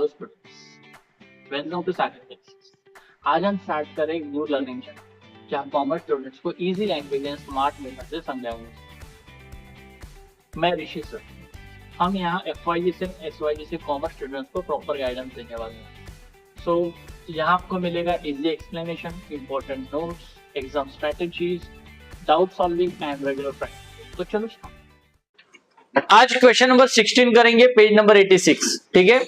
Hello students, welcome to second. आज हम start करें एक न्यू लर्निंग चैप्टर जहाँ कॉमर्स स्टूडेंट्स को easy language and smart method से समझाएंगे। मैं ऋषि सर, हम यहाँ FYG से SYG से कॉमर्स स्टूडेंट्स को प्रॉपर गाइडेंस देने वाले हैं। सो यहाँ आपको मिलेगा easy explanation, important notes, exam strategies, doubt solving and regular practice. तो चलो आज क्वेश्चन नंबर 16 करेंगे, पेज नंबर 86। ठीक है,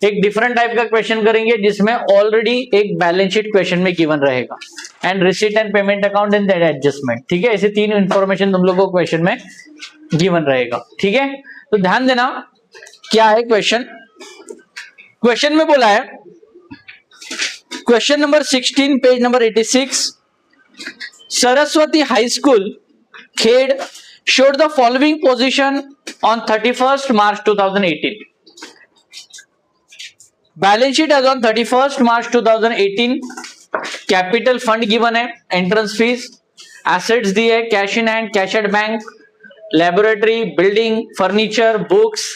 एक डिफरेंट टाइप का क्वेश्चन करेंगे जिसमें ऑलरेडी एक बैलेंस शीट क्वेश्चन में गिवन रहेगा and receipt and payment account and that adjustment. ठीक है, ऐसे तीन इंफॉर्मेशन तुम लोगों को क्वेश्चन में गिवन रहेगा। ठीक है, तो ध्यान देना क्या है क्वेश्चन। क्वेश्चन में बोला है, question number 16 page number 86, Saraswati high school Khed showed the following position on 31st March 2018. Balance sheet as on 31st March 2018. Capital fund given है, entrance fees, assets दिए, cash in hand, cash at bank, laboratory, building, furniture, books,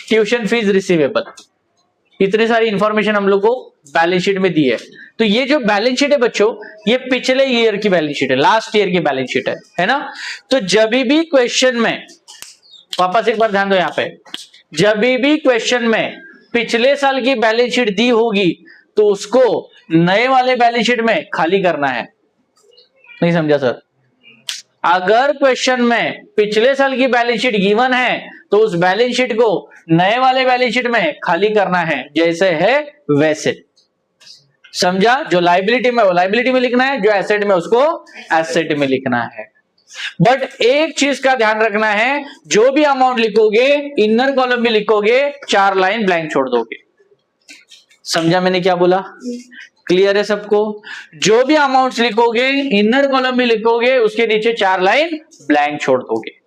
tuition fees receivable. इतनी सारी information हम लोग को balance sheet में दी है। तो ये जो बैलेंस शीट है बच्चों, ये पिछले ईयर की बैलेंस शीट है, लास्ट ईयर की बैलेंस शीट है ना। तो जब भी क्वेश्चन में, वापस एक बार ध्यान दो यहाँ पे, जब भी क्वेश्चन में पिछले साल की बैलेंस शीट दी होगी तो उसको नए वाले बैलेंस शीट में खाली करना है। नहीं समझा सर? अगर क्वेश्चन में पिछले साल की बैलेंस शीट गिवन है तो उस बैलेंस शीट को नए वाले बैलेंस शीट में खाली करना है, जैसे है वैसे। समझा? जो लायबिलिटी में वो लायबिलिटी में लिखना है, जो एसेट में उसको एसेट में लिखना है। बट एक चीज का ध्यान रखना है, जो भी अमाउंट लिखोगे इनर कॉलम में लिखोगे, 4 लाइन ब्लैंक छोड़ दोगे। समझा मैंने क्या बोला? क्लियर है सबको? जो भी अमाउंट्स लिखोगे इनर कॉलम में लिखोगे, उसके नीचे 4 लाइन ब्लैंक छोड़ दोगे।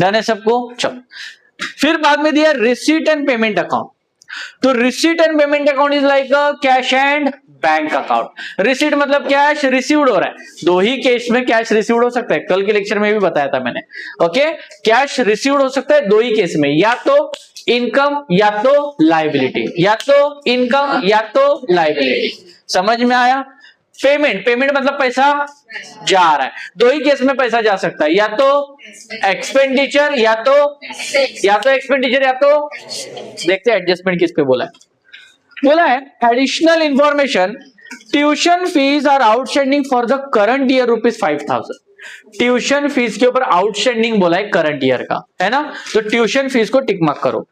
डन है सबको? चलो, फिर बाद में दिया रिसीट एंड पेमेंट अकाउंट। तो receipt and payment account is like a cash and bank account. Receipt मतलब कैश रिसीव्ड हो रहा है, दो ही केस में कैश रिसीव्ड हो सकता है, कल के लेक्चर में भी बताया था मैंने। ओके, कैश रिसीव्ड हो सकता है दो ही केस में, या तो इनकम या तो लायबिलिटी, या तो इनकम या तो लायबिलिटी। समझ में आया? पेमेंट, पेमेंट मतलब पैसा जा रहा है, दो ही केस में पैसा जा सकता है, या तो एक्सपेंडिचर या तो एक्सपेंडिचर या तो, देखते हैं एडजस्टमेंट किस पे बोला है। बोला है additional information, tuition fees are outstanding for the current year ₹5000। Tuition fees के ऊपर आउटस्टैंडिंग बोला है करंट ईयर का, है ना। तो ट्यूशन फीस को टिक मार्क करो।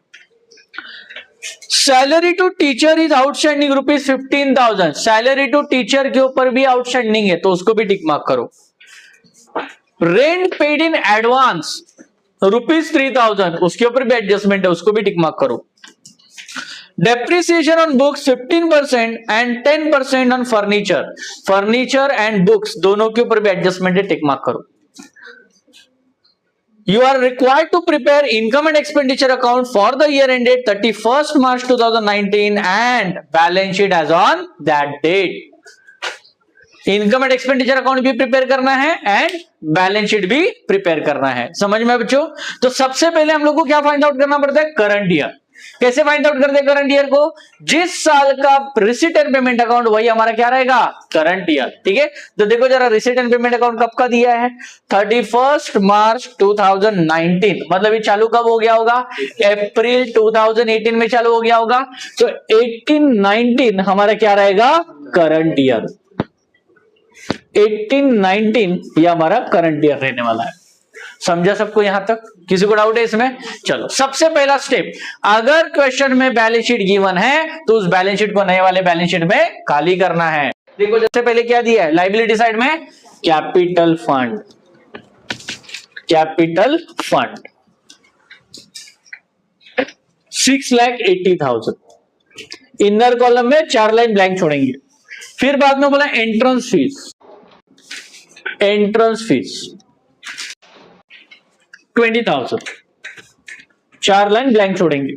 Salary to teacher is outstanding ₹15,000। Salary to teacher के ऊपर भी आउटस्टैंडिंग है तो उसको भी टिक मार्क करो। रेंट पेड इन एडवांस ₹3,000, उसके ऊपर भी एडजस्टमेंट है, उसको भी टिक मार्क करो। Depreciation on books 15% and 10% on furniture. Furniture and books दोनों के ऊपर भी एडजस्टमेंट है, टिक मार्क करो। You are required to prepare income and expenditure account for the year ended 31st March 2019 and balance sheet as on that date. Income and expenditure account भी prepare करना है and balance sheet भी prepare करना है। समझ में बच्चों? तो सबसे पहले हम लोग को क्या फाइंड आउट करना पड़ता है? Current year. कैसे फाइंड आउट करते हैं करंट ईयर को? जिस साल का रिसीट एंड पेमेंट अकाउंट वही हमारा क्या रहेगा? Current year. ठीक है, तो देखो जरा रिसीट एंड पेमेंट अकाउंट कब का दिया है? 31st मार्च 2019। मतलब ये चालू कब हो गया होगा? अप्रैल 2018 में चालू हो गया होगा। तो 18-19 हमारा क्या रहेगा? Current year. 18-19 ये हमारा करंट ईयर रहने वाला है। समझा सबको यहां तक? किसी को डाउट है इसमें? चलो, सबसे पहला स्टेप, अगर क्वेश्चन में बैलेंस शीट गिवन है तो उस बैलेंस शीट को नए वाले बैलेंस शीट में खाली करना है। देखो सबसे पहले क्या दिया है लायबिलिटी साइड में? Capital fund. Capital fund 6,80,000। Inner column में 4 लाइन ब्लैंक छोड़ेंगे। फिर बाद में बोला entrance fees. Entrance fees 20,000, 4 line blank छोड़ेंगे।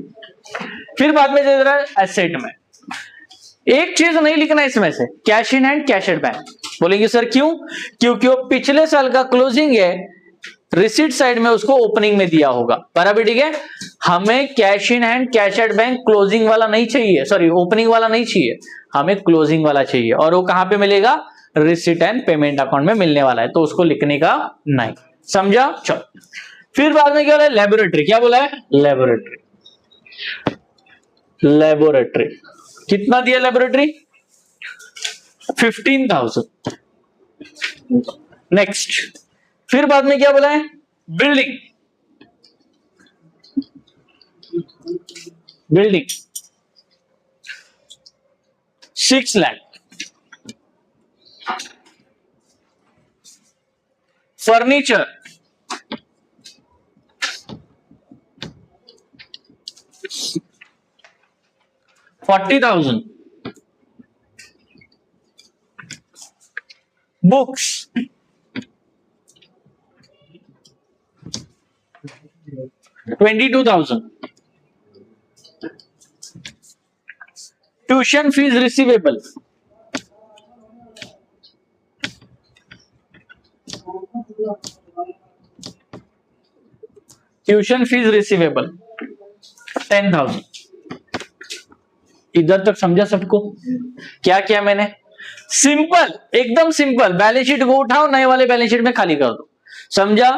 फिर बाद में दे रहा है एसेट में। एक चीज नहीं लिखना इसमें से, cash in hand, cash at bank. बोलेंगे सर क्यों? क्योंकि वो पिछले साल का क्लोजिंग है, रिसीट साइड में उसको ओपनिंग में दिया होगा। बराबर ठीक है। हमें cash in hand cash at bank closing वाला नहीं चाहिए, सॉरी ओपनिंग वाला नहीं चाहिए, हमें क्लोजिंग वाला चाहिए। और वो कहां पे मिलेगा? रिसिट एंड पेमेंट अकाउंट में मिलने वाला है, तो उसको लिखने का नहीं। समझा? चलो फिर बाद में क्या बोला है? लेबोरेटरी। क्या बोला है? लेबोरेटरी। लेबोरेटरी कितना दिया? लेबोरेटरी 15,000। नेक्स्ट फिर बाद में क्या बोला है? Building. Building 6 lakh. Furniture 40,000। Books 22,000। Tuition fees receivable 10,000। इधर तक समझा सबको? क्या किया मैंने? सिंपल, एकदम सिंपल। बैलेंस शीट को उठाओ, नए वाले बैलेंस शीट में खाली कर दो। समझा?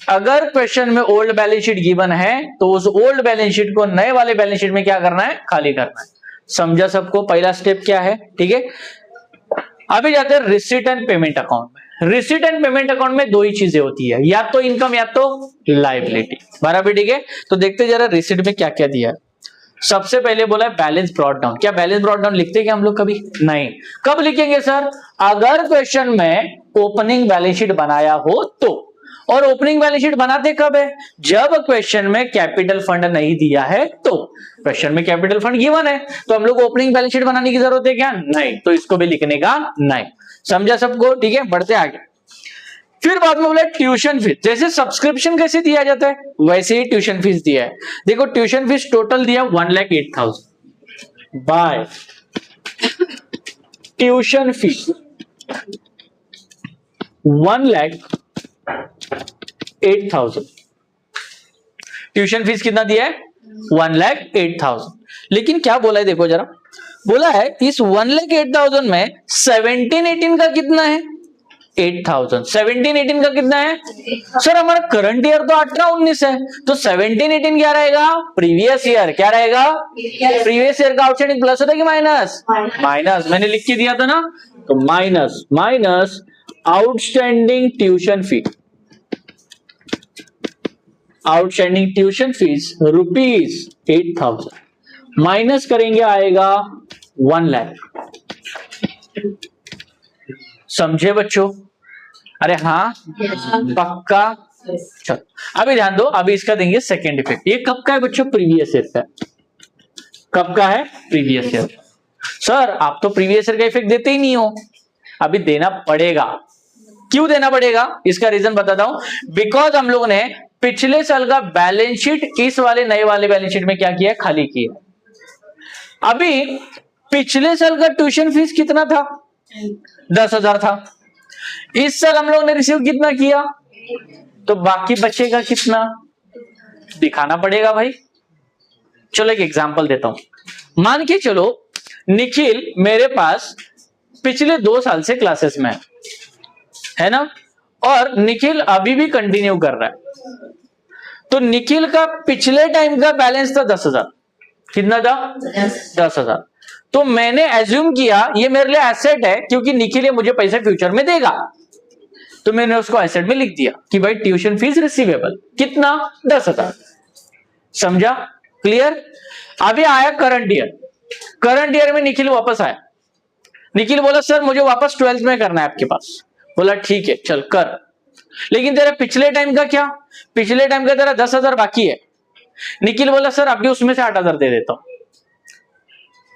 अगर क्वेश्चन में ओल्ड बैलेंस शीट गिवन है तो उस ओल्ड बैलेंस शीट को नए वाले बैलेंस शीट में क्या करना है? खाली करना है। समझा सबको? पहला स्टेप क्या है? ठीक है, अभी जाते हैं रिसीट एंड पेमेंट अकाउंट में। रिसीट एंड पेमेंट अकाउंट में दो ही चीजें होती है, या तो इनकम या तो लायबिलिटी। बराबर, ठीक है। तो देखते जरा रिसीट में क्या क्या दिया है। सबसे पहले बोला है बैलेंस ब्रॉट डाउन। क्या बैलेंस ब्रॉट डाउन लिखते हैं क्या हम लोग कभी? नहीं। कब लिखेंगे सर? अगर क्वेश्चन में ओपनिंग बैलेंस शीट बनाया हो तो। और ओपनिंग बैलेंस शीट बनाते कब है? जब क्वेश्चन में कैपिटल फंड नहीं दिया है तो। क्वेश्चन में कैपिटल फंड गिवन है तो हम लोग ओपनिंग बैलेंस शीट बनाने की जरूरत है क्या? नहीं। तो इसको भी लिखने का नहीं। समझा सबको? ठीक है, बढ़ते आगे। फिर बाद में बोला ट्यूशन फीस। जैसे सब्सक्रिप्शन कैसे दिया जाता है वैसे ही ट्यूशन फीस दिया है। देखो ट्यूशन फीस टोटल दिया 1,08,000 by tuition fees 1,08,000। Tuition fees कितना दिया है? 1,08,000। लेकिन क्या बोला है देखो जरा, बोला है इस 1,08,000 में 17-18 का कितना है? 8,000। 17-18 का कितना है? सर हमारा करंट ईयर तो 18-19 है, तो 17-18 क्या रहेगा? Previous year. क्या रहेगा? प्रीवियस ईयर का आउटस्टैंडिंग प्लस होता है कि माइनस? माइनस। मैंने लिख के दिया था ना, तो माइनस माइनस आउटस्टैंडिंग ट्यूशन फी। आउटस्टैंडिंग ट्यूशन फीस ₹8,000 माइनस करेंगे आएगा 1 लाख। समझे बच्चों? अरे हाँ, पक्का? चलो अभी ध्यान दो, अभी इसका देंगे सेकेंड इफेक्ट। ये कब का है बच्चों? प्रीवियस ईयर का। कब का है? Previous year. सर आप तो प्रीवियस ईयर का इफेक्ट देते ही नहीं हो। अभी देना पड़ेगा। क्यों देना पड़ेगा? इसका रीजन बताता हूं। बिकॉज हम लोगों ने पिछले साल का बैलेंस शीट इस वाले नए वाले बैलेंस शीट में क्या किया? खाली किया। अभी पिछले साल का ट्यूशन फीस कितना था? 10,000 था। इस साल हम लोग ने रिसीव कितना किया? तो बाकी बचेगा कितना? दिखाना पड़ेगा भाई। चलो एक एग्जांपल देता हूं। मान के चलो निखिल मेरे पास पिछले 2 साल से क्लासेस में है ना, और निखिल अभी भी कंटिन्यू कर रहा है। तो निखिल का पिछले टाइम का बैलेंस था 10,000। कितना था? 10,000। तो मैंने एज्यूम किया ये मेरे लिए एसेट है क्योंकि निखिल मुझे पैसे फ्यूचर में देगा, तो मैंने उसको एसेट में लिख दिया कि भाई ट्यूशन फीस रिसीवेबल। कितना? 10,000। समझा? क्लियर? अभी आया करंट ईयर। करंट ईयर में निखिल वापस आया। निखिल बोला सर मुझे वापस 12th में करना है आपके पास। बोला ठीक है चल कर, लेकिन तेरा पिछले टाइम का क्या? पिछले टाइम का तेरा 10,000 बाकी है। निखिल बोला सर अभी उसमें से 8,000 दे देता हूं।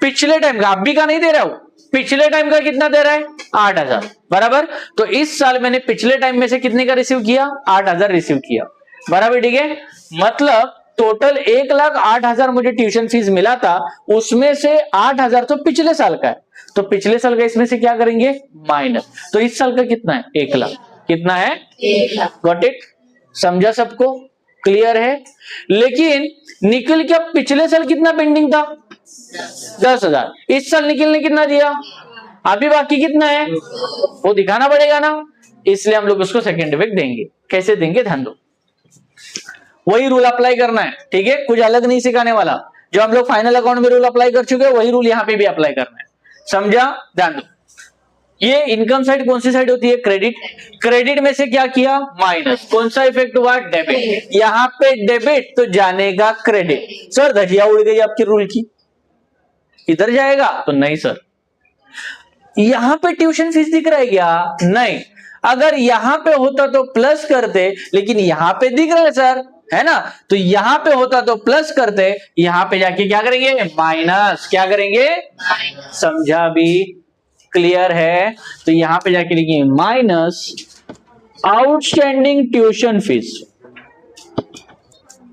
पिछले टाइम का, अभी का नहीं दे रहा हूं, पिछले टाइम का कितना दे रहा है? 8,000। बराबर। तो इस साल मैंने पिछले टाइम में से कितने का रिसीव किया? 8,000 रिसीव किया। बराबर, ठीक है। मतलब टोटल 1,08,000 मुझे ट्यूशन फीस मिला था, उसमें से 8,000 तो पिछले साल का है, तो पिछले साल का इसमें से क्या करेंगे? माइनस। तो इस साल का कितना है? 1 लाख। कितना है? 1 लाख। Got it? समझा सबको? क्लियर है? लेकिन निखिल क्या पिछले साल कितना पेंडिंग था? 10,000। इस साल निखिल ने कितना दिया? अभी बाकी कितना है वो दिखाना पड़ेगा ना, इसलिए हम लोग उसको सेकेंड इफेक्ट देंगे। कैसे देंगे ध्यान दो, वही रूल अप्लाई करना है, ठीक है? कुछ अलग नहीं सिखाने वाला। जो हम लोग फाइनल अकाउंट में रूल अप्लाई कर चुके हैं वही रूल यहाँ पे भी अप्लाई करना है, समझा? ध्यान दो, ये इनकम साइड कौन सी साइड होती है? क्रेडिट। क्रेडिट में से क्या किया? माइनस। कौन सा इफेक्ट हुआ? डेबिट। यहाँ पे डेबिट तो जानेगा क्रेडिट। सर धजिया उड़ गई आपकी रूल की, इधर जाएगा तो नहीं सर। यहां पे ट्यूशन फीस दिख रहा है क्या? नहीं। अगर यहां पे होता तो प्लस करते, लेकिन यहां पे दिख रहा है सर, है ना? तो यहां पे होता तो प्लस करते, यहां पे जाके क्या करेंगे? माइनस। क्या करेंगे? समझा भी? क्लियर है? तो यहां पे जाके लिखिए minus outstanding tuition fees.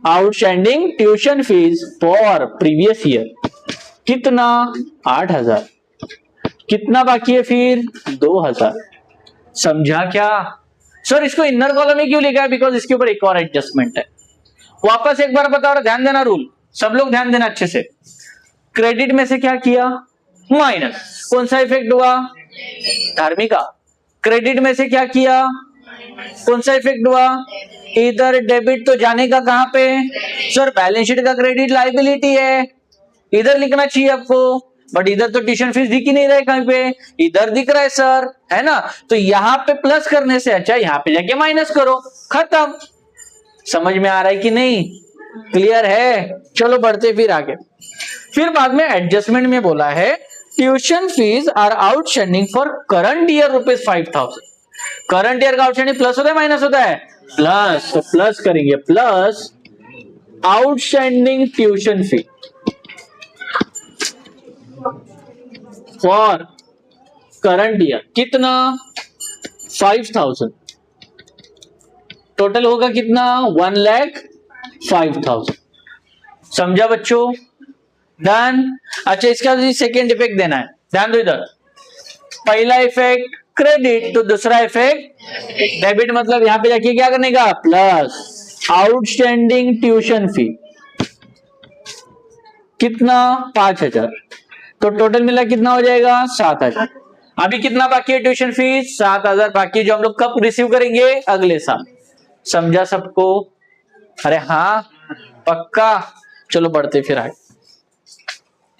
Outstanding tuition fees for previous year कितना? 8,000। कितना बाकी है फिर? 2,000। समझा क्या? सर इसको इनर कॉलम में क्यों लिखा है? बिकॉज इसके ऊपर एक और एडजस्टमेंट है। वापस एक बार बताओ, ध्यान देना रूल, सब लोग ध्यान देना अच्छे से। क्रेडिट में से क्या किया? माइनस। कौन सा इफेक्ट हुआ? धार्मिका। क्रेडिट में से क्या किया? कौन सा इफेक्ट हुआ? इधर डेबिट तो जाने का कहां पे? सर बैलेंस शीट का क्रेडिट लायबिलिटी है, इधर लिखना चाहिए आपको, बट इधर तो ट्यूशन फीस दिख ही नहीं रहा है कहीं पे, इधर दिख रहा है सर, है ना? तो यहां पे प्लस करने से अच्छा यहां पे जाके माइनस करो, खत्म। समझ में आ रहा है कि नहीं? क्लियर है? चलो बढ़ते फिर आगे। फिर बाद में एडजस्टमेंट में बोला है tuition fees are outstanding for current year ₹5,000। Current year का आउटस्टैंडिंग प्लस होता है माइनस होता है? प्लस। तो प्लस करेंगे, plus outstanding tuition fee for current year कितना? 5,000। टोटल होगा कितना? 1,05,000। समझा बच्चों? डन। अच्छा इसका सेकेंड इफेक्ट देना है, ध्यान दो इधर। पहला इफेक्ट क्रेडिट, तो दूसरा इफेक्ट डेबिट। मतलब यहां पे जाके क्या करने का? प्लस आउटस्टैंडिंग ट्यूशन फी कितना? 5,000। तो टोटल मिला कितना हो जाएगा? 7,000। अभी कितना बाकी है ट्यूशन फीस? 7,000 बाकी, जो हम लोग कब रिसीव करेंगे? अगले साल। समझा सबको? अरे हाँ पक्का। चलो बढ़ते फिर आगे।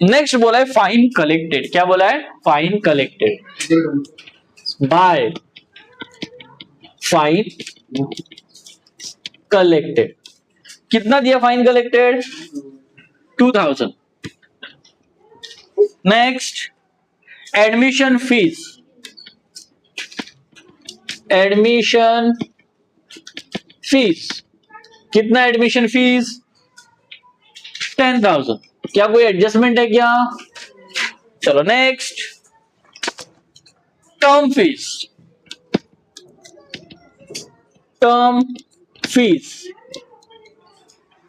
नेक्स्ट बोला है फाइन कलेक्टेड। क्या बोला है? Fine collected by fine collected. कितना दिया fine collected? 2,000। Next admission fee. Admission fee कितना? Admission fee 10,000। क्या कोई एडजस्टमेंट है क्या? चलो next term fee. Term fee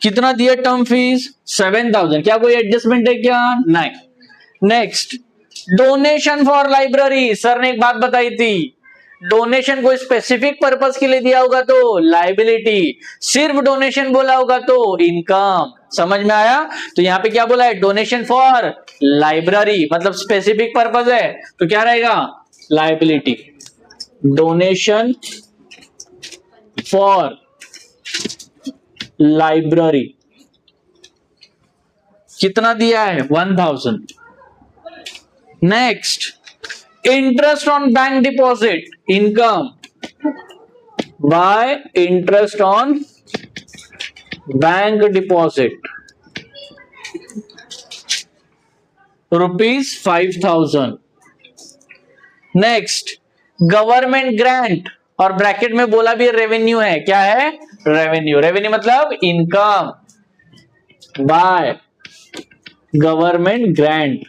कितना दिया? Term fee 7,000। क्या कोई एडजस्टमेंट है क्या? नहीं। Next donation for library. Sir ने एक बात बताई थी, डोनेशन कोई स्पेसिफिक पर्पस के लिए दिया होगा तो लाइबिलिटी, सिर्फ डोनेशन बोला होगा तो इनकम। समझ में आया? तो यहां पे क्या बोला है? डोनेशन फॉर लाइब्रेरी, मतलब स्पेसिफिक पर्पस है तो क्या रहेगा? लाइबिलिटी। डोनेशन फॉर लाइब्रेरी कितना दिया है? 1,000। Next interest on bank deposit, income by interest on bank deposit ₹5,000। Next government grant, और ब्रैकेट में बोला भी रेवेन्यू है। क्या है? रेवेन्यू। रेवेन्यू मतलब इनकम बाय गवर्नमेंट ग्रांट।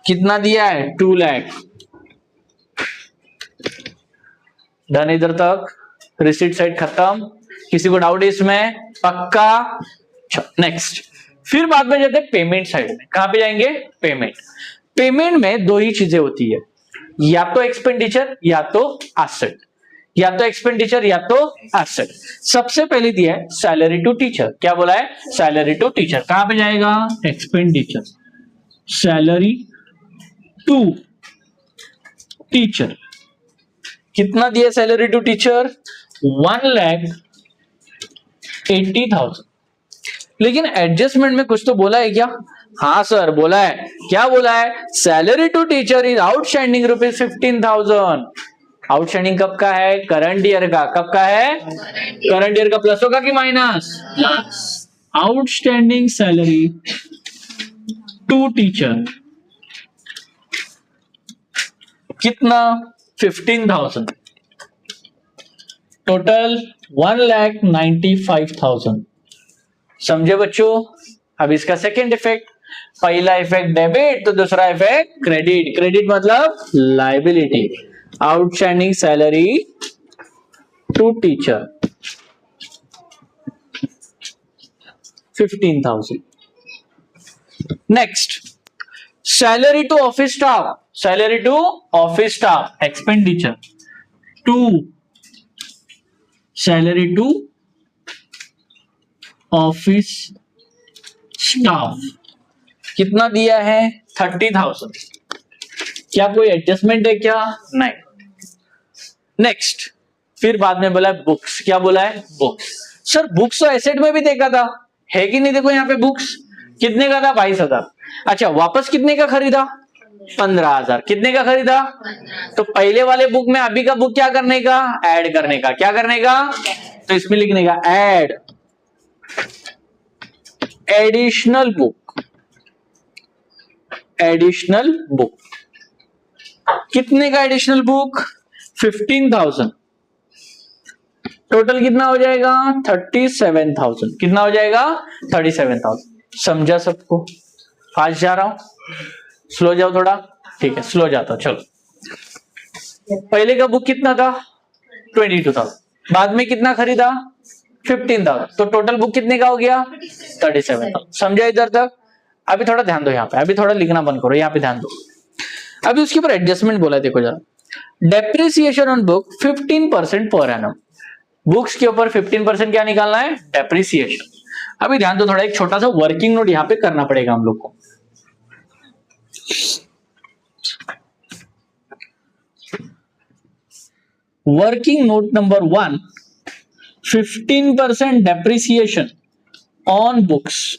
कितना दिया है? 2 लाख। डन इधर तक? रिसीट साइड खत्म। किसी को डाउट है इसमें? पक्का? नेक्स्ट फिर बाद में जाते हैं पेमेंट साइड में। कहां पे जाएंगे? पेमेंट। पेमेंट में दो ही चीजें होती है, या तो एक्सपेंडिचर या तो एसेट। या तो एक्सपेंडिचर या तो एसेट। सबसे पहले दिया है सैलरी टू टीचर, क्या बोला है, सैलरी टू टीचर, कहां पे जाएगा, एक्सपेंडिचर, सैलरी टू टीचर। कितना दिया सैलरी टू टीचर, 1,80,000। लेकिन एडजस्टमेंट में कुछ तो बोला है क्या, हाँ सर बोला है, क्या बोला है, salary to teacher is outstanding ₹15,000। Outstanding कब का है, करंट ईयर का, कब का है, करंट ईयर का, प्लस होगा कि minus, outstanding salary to teacher कितना, 15,000, टोटल 1,95,000। समझे बच्चों। अब इसका सेकेंड इफेक्ट, पहला इफेक्ट डेबिट तो दूसरा इफेक्ट क्रेडिट। क्रेडिट मतलब liability, outstanding salary to teacher 15,000। Next, salary to office staff, salary to office staff, expenditure to salary to office staff, कितना दिया है, 30,000। क्या कोई एडजस्टमेंट है क्या, नहीं। नेक्स्ट, फिर बाद में बोला बुक्स, क्या बोला है, बुक्स। सर बुक्स तो एसेट में भी देखा था, है कि नहीं, देखो यहाँ पे बुक्स कितने का था, 22,000। अच्छा वापस कितने का खरीदा, 15,000। कितने का खरीदा, तो पहले वाले बुक में अभी का बुक क्या करने का, ऐड करने का, क्या करने का, तो इसमें लिखने का add additional book, additional book. कितने का एडिशनल बुक, 15,000। टोटल कितना हो जाएगा, 37,000। कितना हो जाएगा, 37,000। समझा सबको, फास्ट जा रहा हूं, स्लो जाओ थोड़ा, ठीक है स्लो जाता हूं, चलो। पहले का बुक कितना था, 22,000, बाद में कितना खरीदा, 15,000, तो टोटल बुक कितने का हो गया, 37,000। समझा इधर तक। अभी थोड़ा ध्यान दो यहाँ पे, अभी थोड़ा लिखना बंद करो, यहाँ पे ध्यान दो। अभी उसके ऊपर एडजस्टमेंट बोला है, देखो जरा, depreciation on book 15% per annum. Books के ऊपर 15% क्या निकालना है, डेप्रिसिएशन। अभी ध्यान दो थोड़ा, एक छोटा सा वर्किंग नोट यहाँ पे करना पड़ेगा हम लोग को। Working note number 1, 15% depreciation on books.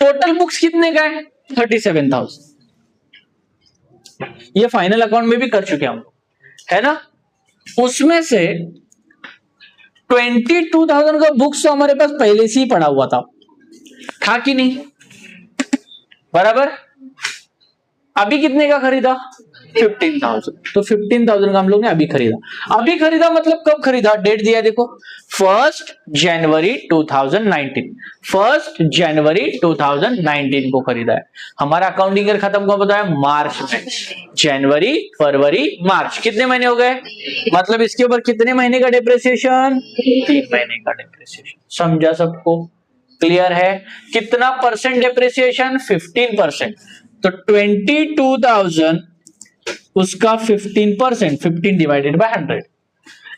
Total books कितने का है, 37,000। ये फाइनल अकाउंट में भी कर चुके हम लोग, है ना। उसमें से 22,000 का बुक्स तो हमारे पास पहले से ही पड़ा हुआ था कि नहीं, बराबर। अभी कितने का खरीदा, 15,000। तो 15,000 का हम लोग ने अभी खरीदा। अभी खरीदा मतलब कब खरीदा, डेट दिया है देखो, 1 जनवरी 2019, 1 जनवरी 2019 को खरीदा है। हमारा अकाउंटिंग ईयर खत्म कब होता है, मार्च में। जनवरी फरवरी मार्च, कितने महीने हो गए, मतलब इसके ऊपर कितने महीने का डिप्रिसिएशन, 3 महीने का डिप्रिसिएशन। समझा सबको, क्लियर है। कितना परसेंट डिप्रिसिएशन, 15%। तो 22,000 उसका 15%, 15 divided by 100,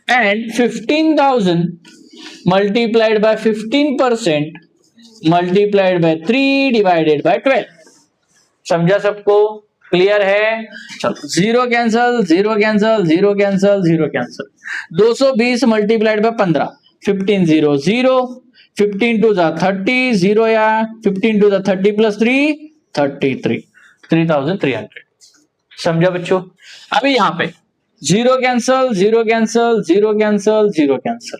and 15,000 multiplied by 15% multiplied by 3 divided by 12। समझा सबको, क्लियर है। चलो, zero cancel, zero cancel, zero cancel, zero cancel. 220 multiplied by 15, 15 0 0, 15 2 30, 0 या 15 2 30 प्लस 3 33, 3,300। समझा बच्चों। अभी यहां पे zero cancel, zero cancel, zero cancel, zero cancel,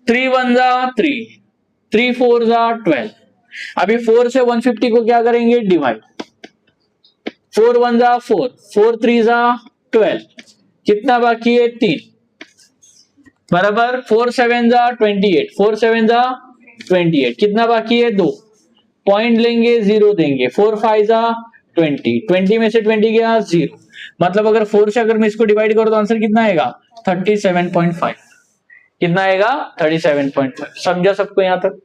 3 1 3, 3 4 12। अभी 4 से 150 को क्या करेंगे, डिवाइड, 4 1 4, 4 3 12, कितना बाकी है, 3, बराबर। 4 7 28, 4 7 28, कितना बाकी है, 2, पॉइंट लेंगे, 0 देंगे, 4 5 20, 20 में से 20 गया 0, मतलब अगर 4 से अगर मैं इसको डिवाइड करूं तो आंसर कितना आएगा, 37.5। कितना आएगा, 37.5। समझा सबको यहां तक,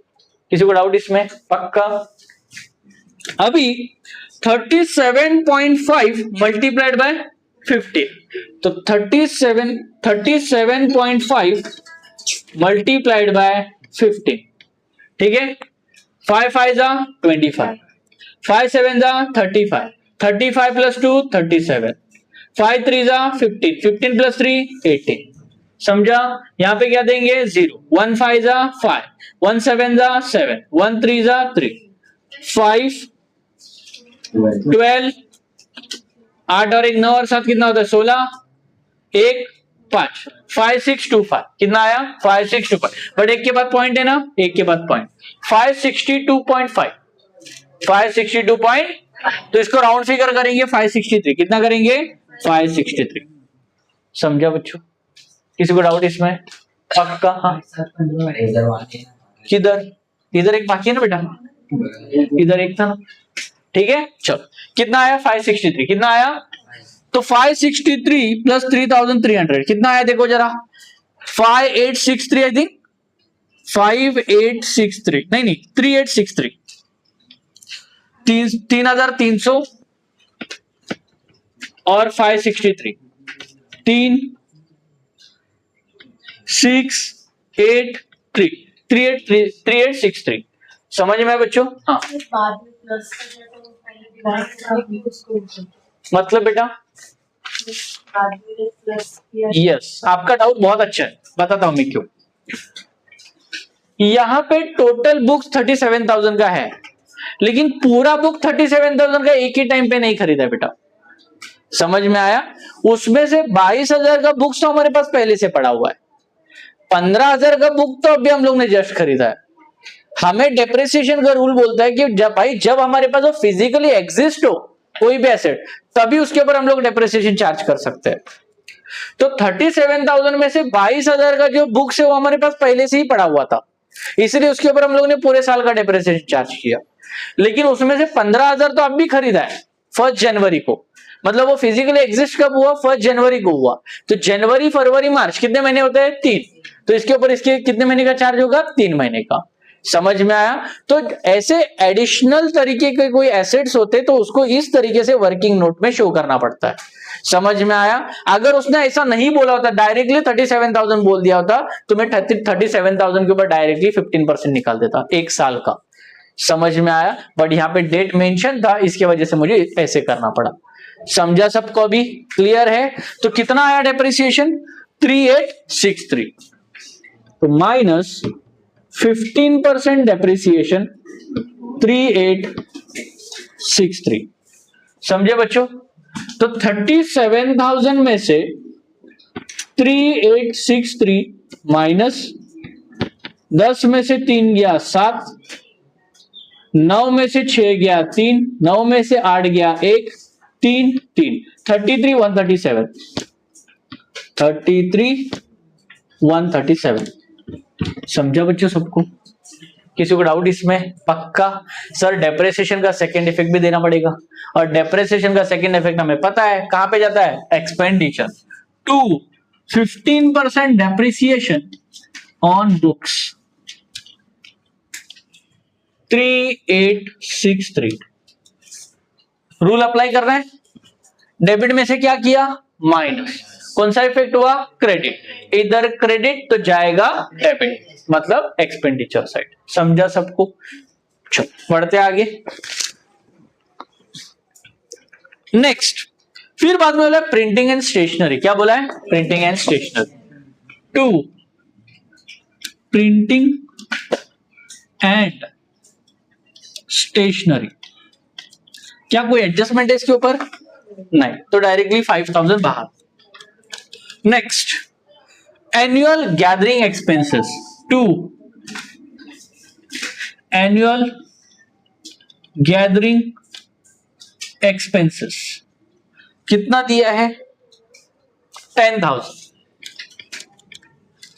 किसी को डाउट इसमें, पक्का। अभी 37.5 मल्टीप्लाइड बाय 15, तो 37.5 मल्टीप्लाइड बाय 15, ठीक है। 5 5 जा 25, 5 7 जा 35, 35 प्लस 2 37, 5 3 जा 15, 15 प्लस 3 18, समझा। यहां पे क्या देंगे 0, 1 5 जा 5, 1 7 जा 7, 1 3 जा 3, 5 12, 8 और 1 9 और 7 कितना होता है 16, 1 5, 5 6 2 5 कितना आया 5 6 2 5, बट एक के बाद पॉइंट है ना, एक के बाद पॉइंट, 562.5, 562. तो इसको राउंड फिगर करेंगे 563, कितना करेंगे 563, समझा बच्चों। किसी को डाउट इसमें पक्का? हाँ किधर, इधर एक बाकी है ना बेटा, इधर एक था ना, ठीक है। चलो कितना आया 563, कितना आया, तो 563 प्लस 3300 कितना आया देखो जरा, 5863 आई थिंक, 5863 नहीं 3863, 3300 और 563, 3863, समझ में बच्चों। हाँ मतलब बेटा यस, आपका डाउट बहुत अच्छा है, बताता हूं मैं क्यों। यहां पे टोटल बुक्स 37,000 का है, लेकिन पूरा बुक 37,000 का एक ही टाइम पे नहीं खरीदा बेटा, समझ में आया। उसमें से 22,000 का बुक्स तो हमारे पास पहले से पड़ा हुआ है, 15,000 का बुक तो अभी हम लोग ने जस्ट खरीदा है। हमें डेप्रिसिएशन का रूल बोलता है कि जब हमारे पास वो फिजिकली एग्जिस्ट हो कोई भी एसेट, तभी उसके ऊपर हम लोग डेप्रिसिएशन चार्ज कर सकते हैं। तो 37,000 में से 22,000 का जो बुक्स है वो हमारे पास पहले से ही पड़ा हुआ था, इसलिए उसके ऊपर हम लोग ने पूरे साल का डेप्रिसिएशन चार्ज किया। लेकिन उसमें से 15,000 तो अब भी खरीदा है 1 जनवरी को, मतलब वो फिजिकली एग्जिस्ट कब हुआ 1 जनवरी को हुआ। तो जनवरी फरवरी मार्च कितने महीने होते हैं 3, तो इसके ऊपर इसके कितने महीने का चार्ज होगा 3 महीने का, समझ में आया। तो ऐसे एडिशनल तरीके के कोई एसेट्स होते तो उसको इस तरीके से वर्किंग नोट में शो करना पड़ता है, समझ में आया। अगर उसने ऐसा नहीं बोला होता, डायरेक्टली 37,000 बोल दिया होता, तो मैं 37,000 के ऊपर डायरेक्टली 15% निकाल देता एक साल का, समझ में आया। बट यहाँ पे डेट मेंशन था, इसकी वजह से मुझे ऐसे करना पड़ा, समझा सबको अभी क्लियर है। तो कितना आया डेप्रिसिएशन 3863, तो माइनस 15% डेप्रिसिएशन 3863, समझे बच्चों। तो 37,000 में से 3863 माइनस 10 में से 3 गया 7, 9 में से 6 गया 3, 9 में से 8 गया 1, 3 3, 33 137, 33 137, समझा बच्चों सबको। किसी को डाउट इसमें पक्का? सर डेप्रिसिएशन का सेकंड इफेक्ट भी देना पड़ेगा, और डेप्रिसिएशन का सेकंड इफेक्ट हमें पता है कहां पे जाता है, expenditure to 15% depreciation on books 3863, rule apply कर रहे हैं। डेबिट में से क्या किया माइनस, कौन सा इफेक्ट हुआ क्रेडिट, इधर क्रेडिट तो जाएगा डेबिट, मतलब एक्सपेंडिचर साइड, समझा सबको। चलो बढ़ते आगे। नेक्स्ट फिर बाद में बोला प्रिंटिंग एंड स्टेशनरी, क्या बोला है printing and stationery, to printing and stationery, क्या कोई एडजस्टमेंट है इसके ऊपर, नहीं, तो डायरेक्टली 5,000 बाहर। Next annual gathering expenses, to annual gathering expenses, कितना दिया है 10,000।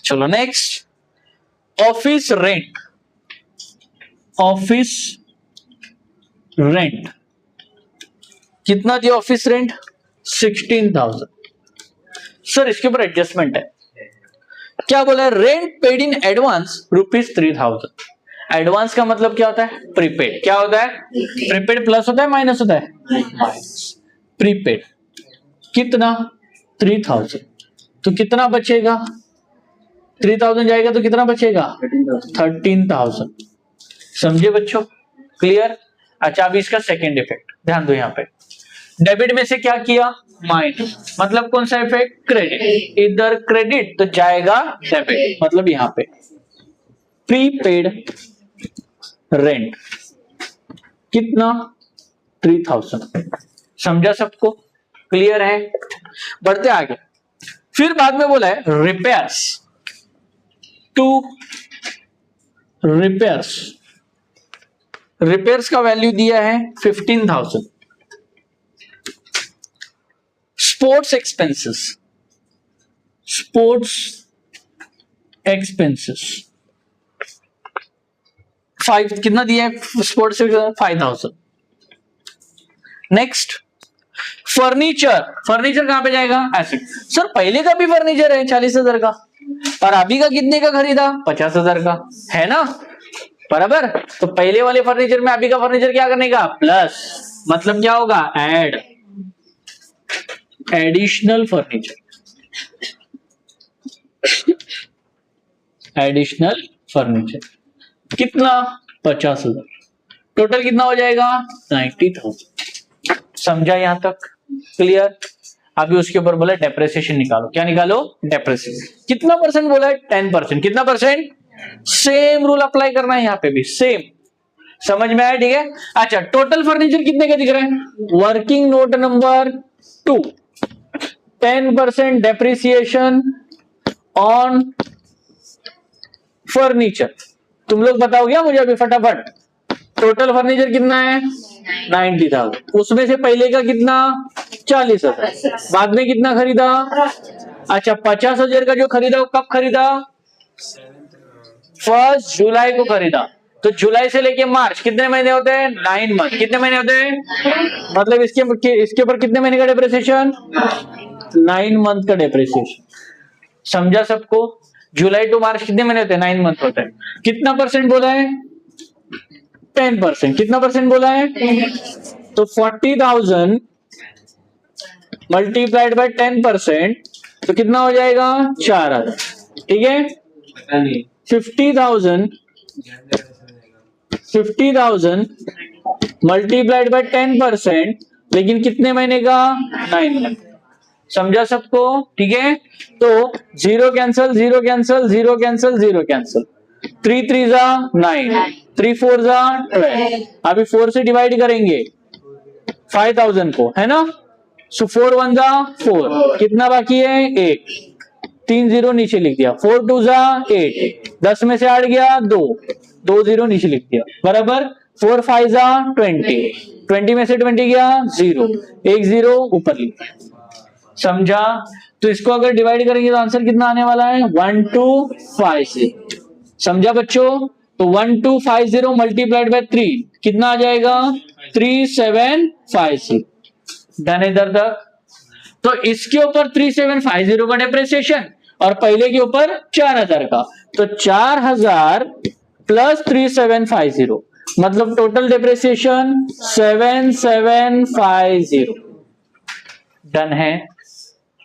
चलो next office rent, office rent कितना दिया ऑफिस रेंट 16,000। सर इसके ऊपर एडजस्टमेंट है, क्या बोला है, rent paid in advance ₹3,000। Advance का मतलब क्या होता है प्रीपेड, क्या होता है प्रीपेड, प्लस होता है माइनस होता है माइनस, प्रीपेड कितना 3000, तो कितना बचेगा 3000 जाएगा तो कितना बचेगा 13,000। समझे बच्चों? क्लियर? अच्छा अभी इसका सेकेंड इफेक्ट ध्यान दो। यहाँ पे डेबिट में से क्या किया माइनस, मतलब कौन सा इफेक्ट क्रेडिट, इधर क्रेडिट तो जाएगा डेबिट, मतलब यहाँ पे प्रीपेड रेंट कितना 3000। समझा सबको? क्लियर है? बढ़ते आगे। फिर बाद में बोला है रिपेयर्स टू रिपेयर्स, रिपेयर्स का वैल्यू दिया है 15,000। स्पोर्ट्स एक्सपेंसेस, स्पोर्ट्स एक्सपेंसेस 5 कितना दिया है स्पोर्ट्स 5,000। नेक्स्ट फर्नीचर, फर्नीचर कहां पे जाएगा एसेट। सर पहले का भी फर्नीचर है 40,000 का, और अभी का कितने का खरीदा 50,000 का, है ना बराबर। तो पहले वाले फर्नीचर में अभी का फर्नीचर क्या करने का प्लस, मतलब क्या होगा add, additional furniture, additional furniture कितना 50,000, टोटल कितना हो जाएगा 90,000। समझा यहां तक? क्लियर? अभी उसके ऊपर बोला डेप्रिसिएशन निकालो। क्या निकालो? डेप्रिसिएशन। कितना परसेंट बोला है 10%। कितना परसेंट? सेम रूल अप्लाई करना है यहाँ पे भी, सेम। समझ में आया? ठीक है। अच्छा टोटल फर्नीचर कितने का दिख रहा है working note number 2, 10% depreciation on furniture. तुम लोग बताओगे मुझे अभी फटाफट, टोटल फर्नीचर कितना है 90,000, उसमें से पहले का कितना 40,000, बाद में कितना खरीदा। अच्छा 50,000 का जो खरीदा वो कब खरीदा 1 जुलाई को खरीदा। तो जुलाई से लेके मार्च कितने महीने होते हैं 9 मंथ। कितने महीने होते हैं मतलब इसके ऊपर कितने महीने का डेप्रिसिएशन 9 मंथ का डेप्रिसिएशन। समझा सबको? जुलाई टू मार्च कितने महीने होते हैं 9 मंथ होते हैं। कितना परसेंट बोला है 10%। कितना परसेंट बोला है तो 40,000 मल्टीप्लाइड बाय 10% तो कितना हो जाएगा 4,000। ठीक है 50,000 मल्टीप्लाइड बाय 10%, लेकिन कितने महीने का 9 मंथ। समझा सबको? ठीक है तो 0 कैंसल 0 कैंसल 0 कैंसल 0 कैंसल, 3 3 जा 9, 3 4 जा 12। अभी 4 से डिवाइड करेंगे 5,000 को, है ना। सो 4 1 जा 4, कितना बाकी है 1, 3 0 नीचे लिख दिया, 4 2 जा 8, 10 में से 8 गया 2, 2 0 नीचे लिख दिया बराबर। 4 5 जा 20, 20 में से 20 गया 0, 1 0 ऊपर लिख दिया। समझा? तो इसको अगर डिवाइड करेंगे तो आंसर कितना आने वाला है 1250। समझा बच्चों? तो 1250 मल्टीप्लाइड बाय 3 कितना आ जाएगा 3750। डन इधर तक? तो इसके ऊपर 3750 का डेप्रिसिएशन और पहले के ऊपर 4,000 का, तो 4,000 प्लस 3750 मतलब टोटल डेप्रिसिएशन 7750। डन है?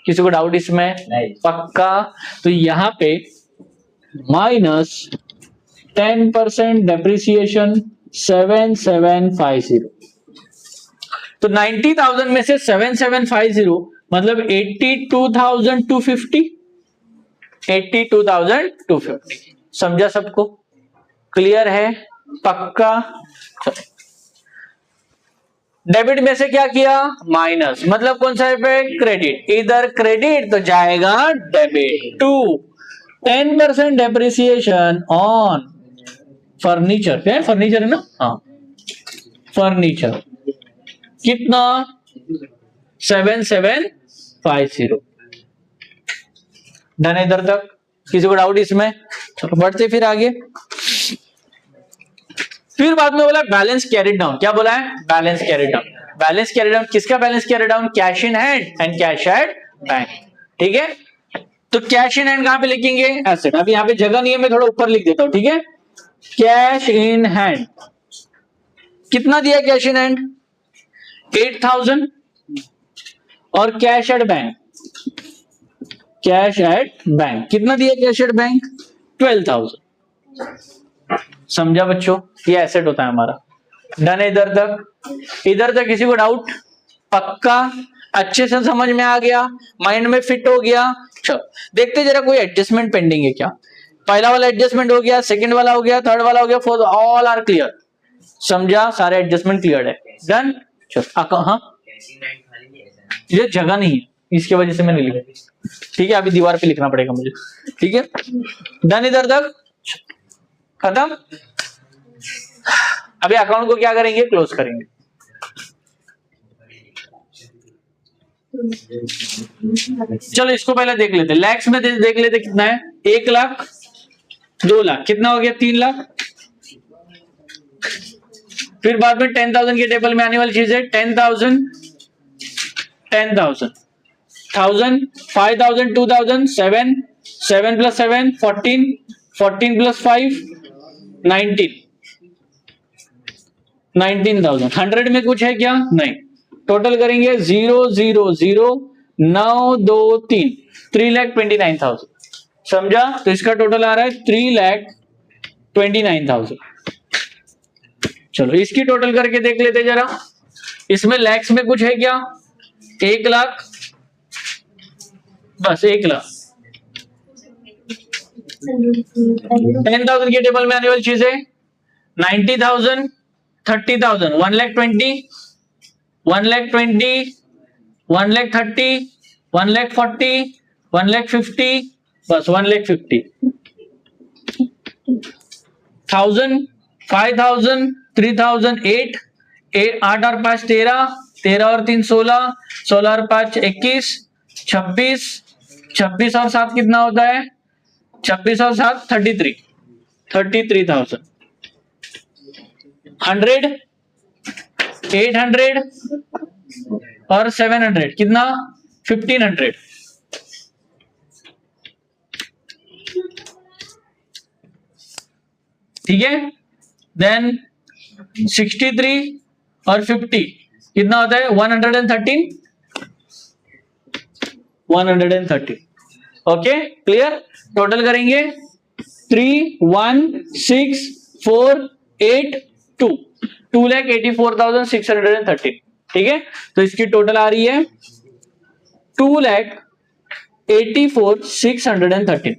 किसी को डाउट इसमें? पक्का? तो यहां पे माइनस 10% डेप्रिसिएशन 7750। तो 90,000 में से 7750 मतलब 82,250, 82,250। समझा सबको? क्लियर है? पक्का? डेबिट में से क्या किया माइनस, मतलब कौन सा इफेक्ट क्रेडिट, इधर क्रेडिट तो जाएगा डेबिट। 2 10% डेप्रिसिएशन ऑन फर्नीचर, क्या है फर्नीचर है ना, हाँ फर्नीचर कितना 7750। डन इधर तक? किसी को डाउट इसमें? बढ़ते फिर आगे। फिर बाद में बोला बैलेंस कैरिड डाउन। क्या बोला है balance carried down. Balance carried down किसका balance carried down, cash in hand and cash at bank. ठीक है तो कैश इन हैंड कहां पे लिखेंगे एसेट। अभी यहां पे जगह नहीं है, मैं थोड़ा ऊपर लिख देता हूं। ठीक है कैश इन हैंड कितना दिया कैश इन हैंड 8,000 और cash at bank, cash at bank कितना दिया कैश एट बैंक 12,000। समझा बच्चों, ये एसेट होता है हमारा। डन है इधर तक? इधर तक किसी को डाउट? पक्का अच्छे से समझ में आ गया, माइंड में फिट हो गया। चलो देखते जरा कोई एडजस्टमेंट पेंडिंग है क्या। पहला वाला एडजस्टमेंट हो गया, सेकंड वाला हो गया, थर्ड वाला हो गया, फोर्थ, ऑल आर क्लियर। समझा, सारे एडजस्टमेंट क्लियर है। डन। चलो हाँ, ये जगह नहीं है इसकी वजह से मैंने लिखा, ठीक है, अभी दीवार पे लिखना पड़ेगा मुझे, ठीक है। डन इधर तक? खत्म। अभी अकाउंट को क्या करेंगे, क्लोज करेंगे। चलो इसको पहले देख लेते, लैक्स में देख लेते कितना है। 1 लाख, 2 लाख, कितना हो गया 3 लाख। फिर बाद में 10,000 के टेबल में आने वाली चीज है 10,000, 10,000, 1,000, 5,000, 2,000, 7, 7 plus 7, 14, 14 plus 5, 19, 19,000। 100 में कुछ है क्या? नहीं। टोटल करेंगे 0 0 0 9 2 3, 3,29,000। समझा? तो इसका टोटल आ रहा है 3,29,000। चलो इसकी टोटल करके देख लेते जरा, इसमें लैक्स में कुछ है क्या? 1 लाख, बस 1 लाख। 10,000 के टेबल में आने वाली चीज है 90,000, 30,000, 1,20,000, 1,20,000, 1,30,000, 1,40,000, 1,50,000, बस 1,50,000, 1,000, 5,000, 3,000, 8, 8 और 5 13, 13 और 3 16, 16 और 5 21, 26, 26 और 7 कितना होता है? 26 और 7 33, 33,000। 100, 800 और 700 कितना? 1,500। ठीक है। देन 63 और 50 कितना होता है? 113, 113। Okay clear. टोटल करेंगे 3,1,6,4,8,2, 2,84,613। ठीक है, तो इसकी टोटल आ रही है 2,84,613।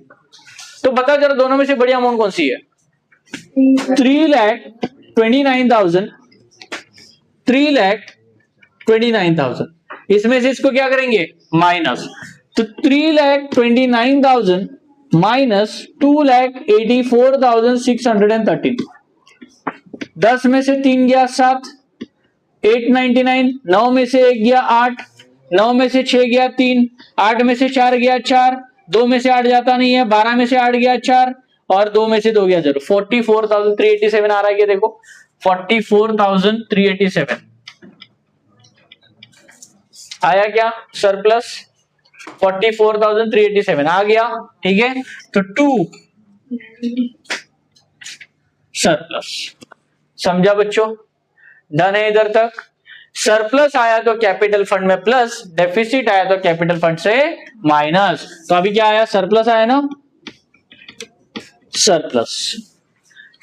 तो बता जरा दोनों में से बड़ी अमाउंट कौन सी है? 3,29,000, 3,29,000। इसमें से इसको क्या करेंगे? माइनस। तो 3,29,000 माइनस 2,84,613। 10 में से 3 गया 7, 899। 9 में से 1 गया 8, 9 में से 6 गया 3, 8 में से 4 गया 4, 2 में से 8 जाता नहीं है, 12 में से 8 गया 4 और 2 में से 2 गया 0। 44,387 आ रहा है क्या? देखो 44,387 आया क्या? सरप्लस 44,387 आ गया। ठीक है, तो 2 सरप्लस। समझा बच्चों? डन है इधर तक? सरप्लस आया तो कैपिटल फंड में प्लस, डेफिसिट आया तो कैपिटल फंड से माइनस। तो अभी क्या आया? सरप्लस आया ना, सरप्लस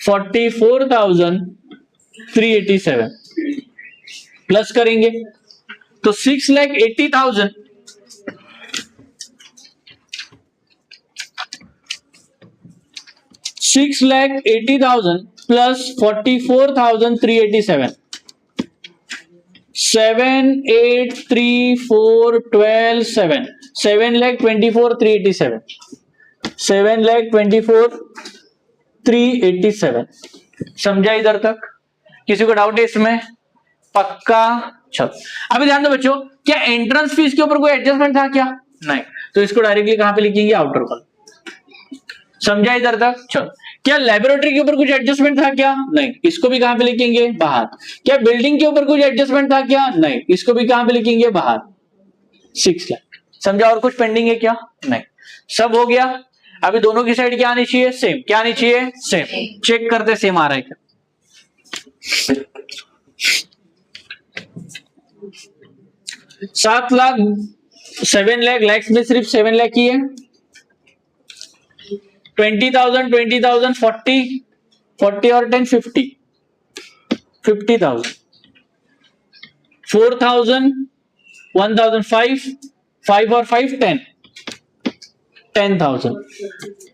44,387 प्लस करेंगे तो 6,80,000 6,80,000 प्लस 44,387, 7,834,12,7, 7,24,387, 7,24,387। समझा इधर तक? किसी को डाउट है इसमें? पक्का? चलो अभी ध्यान दो बच्चों, क्या एंट्रेंस फीस के ऊपर कोई एडजस्टमेंट था क्या? नहीं, तो इसको डायरेक्टली कहां पे लिखेंगे? Outer column. समझा इधर तक? चलो क्या लेबोरेटरी के ऊपर कुछ एडजस्टमेंट था क्या? नहीं, इसको भी कहां पे लिखेंगे? बाहर। क्या बिल्डिंग के ऊपर कुछ एडजस्टमेंट था क्या? नहीं, इसको भी कहां पे लिखेंगे? बाहर। 6 लाख। समझा? और कुछ पेंडिंग है क्या? नहीं, सब हो गया। अभी दोनों की साइड क्या आनी चाहिए? सेम। क्या आनी चाहिए? सेम। चेक करते सेम आ रहा है क्या। 7 लाख 7 लाख, लैक्स में सिर्फ 7 लाख ही है। 20,000 20,000 40 40 और 10 50 50,000। 4,000 1,005 5 और 5 10 10,000।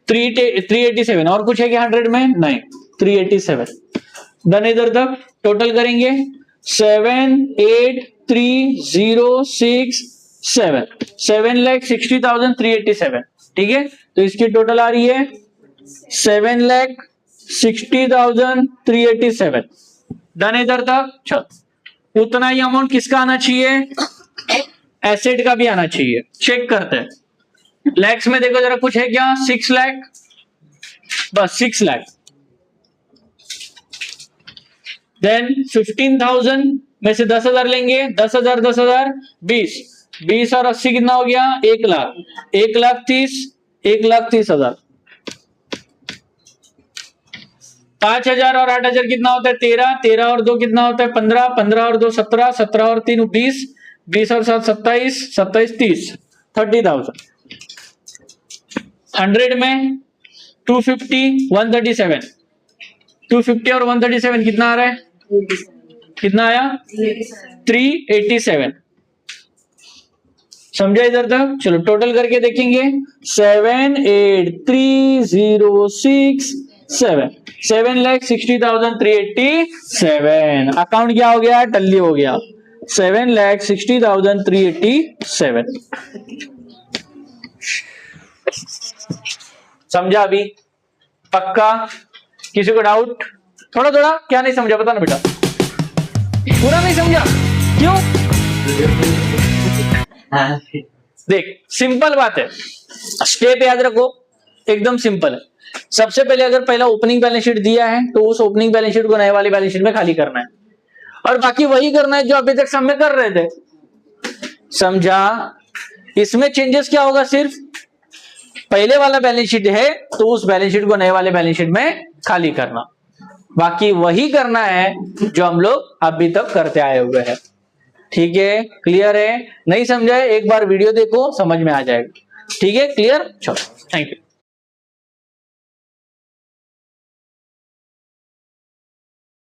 387 और कुछ है क्या 100 में? नहीं, 387 डन। इधर तक टोटल करेंगे 7,8,3,0,6,7 7,60,387। ठीक है, तो इसकी टोटल आ रही है 7,60,387 डन। इधर तक चल, उतना ही अमाउंट किसका आना चाहिए? एसेट का भी आना चाहिए। चेक करते हैं लैक्स में, देखो जरा कुछ है क्या? 6 लाख, बस 6 लाख। देन 15,000 में से 10,000 लेंगे, 10,000 10,000 20 20 और 80 कितना हो गया? 1 लाख 1,30,000 1,30,000। 5,000 और 8,000 कितना होता है? 13 13 और 2 कितना होता है? 15 15 और 2 17 17 और 3 20 20 और 7 27 27 30 30,000। 100 में 250 137 250 और 137 कितना आ रहा है? कितना आया? 387। समझा इधर तक? चलो टोटल करके देखेंगे 7,8,3,0,6,7 7,60,387। अकाउंट क्या हो गया? टल्ली हो गया। 7,60,387। समझा अभी? पक्का? किसी को डाउट? थोड़ा थोड़ा क्या नहीं समझा? बता ना बेटा। पूरा नहीं समझा? क्यों? देख, सिंपल बात है, स्टेप याद रखो, एकदम सिंपल है। सबसे पहले अगर पहला ओपनिंग बैलेंस शीट दिया है तो उस ओपनिंग बैलेंस शीट को नए वाली बैलेंस शीट में खाली करना है, और बाकी वही करना है जो अभी तक सब में कर रहे थे। समझा? इसमें चेंजेस क्या होगा? सिर्फ पहले वाला बैलेंस शीट है तो उस बैलेंस शीट को नए वाले बैलेंस शीट में खाली करना, बाकी वही करना है जो हम लोग अभी तक करते आए हुए हैं। ठीक है, क्लियर है? नहीं समझा है? एक बार वीडियो देखो, समझ में आ जाएगा। ठीक है, क्लियर? चलो, थैंक यू।